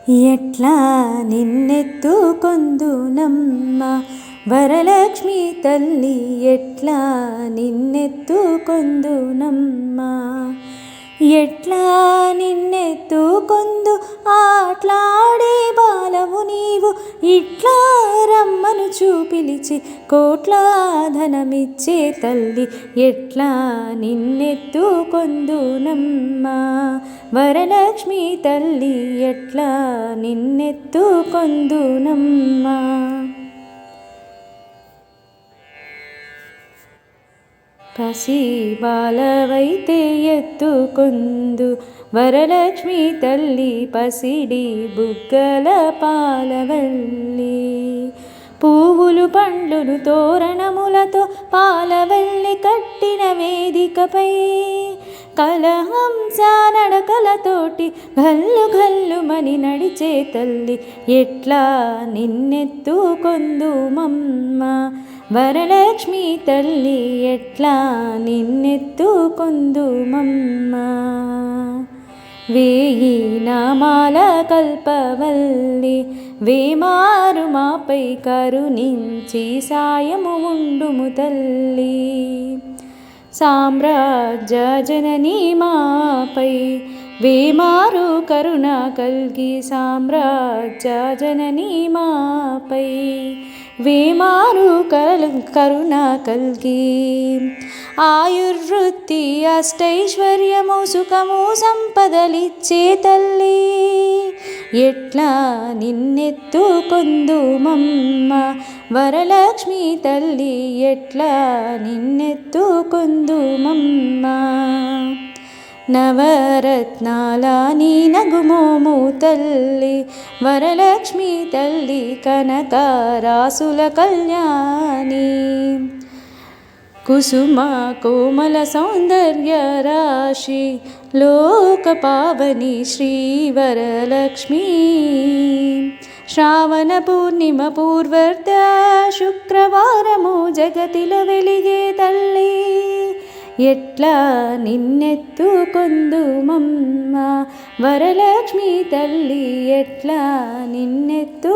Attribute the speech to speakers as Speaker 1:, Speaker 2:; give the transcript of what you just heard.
Speaker 1: ఎట్లా నిన్నెత్తుకొందునమ్మ వరలక్ష్మి తల్లి, ఎట్లా నిన్నెత్తుకొందునమ్మ. ఎట్లా నిన్నెత్తుకొందు ఆట్లాడే బాలవు నీవు, ఇట్లా రమ్మను చూపిలిచి కోట్ల ధనమిచ్చే తల్లి, ఎట్లా నిన్నెత్తుకొందునమ్మ వరలక్ష్మి తల్లి, ఎట్లా నిన్నెత్తుకొందునమ్మ. పసి బాలవైతే ఎత్తుకొందు వరలక్ష్మి తల్లి, పసిడి బుగ్గల పాలవల్లి. పువ్వులు పండ్లును తోరణములతో పాలవల్లి కట్టిన వేదికపై, కలహంస నడకలతోటి గల్లు గల్లుమని నడిచే తల్లి, ఎట్లా నిన్నెత్తుకొందుమమ్మ వరలక్ష్మి తల్లి, ఎట్లా నిన్నెత్తుకొందుమమ్మ. వేయి నామాల కల్పవల్లి, వేమారు మాపై కరుణించి సాయము ఉండుము తల్లి. సామ్రాజ్య జననీ మాపై వేమారు కరుణ కల్గి, సామ్రాజ్య జననీ మాపై వేమారు కరుణ కల్గి. ఆయుర్వృత్తి అష్టైశ్వర్యము సుఖము సంపదలిచ్చే తల్లి, ఎట్లా నిన్నెత్తుకొందుమమ్మ వరలక్ష్మి తల్లి, ఎట్లా నిన్నెత్తుకొందుమమ్మ. నవరత్నాల నీ నగుమోము తల్లి, వరలక్ష్మి తల్లి కనకరాసుల కళ్యాణి. కుసుమ కోమల సౌందర్య రాశి, లోక పావని శ్రీ వరలక్ష్మి. శ్రావణ పూర్ణిమ పూర్వర్ధ శుక్రవారము జగతిలో వెలిగే తల్లి, ఎట్లా నిన్నెత్తుకొందుమమ్మ వరలక్ష్మి తల్లి, ఎట్లా నిన్నెత్తుకొందుమమ్మ.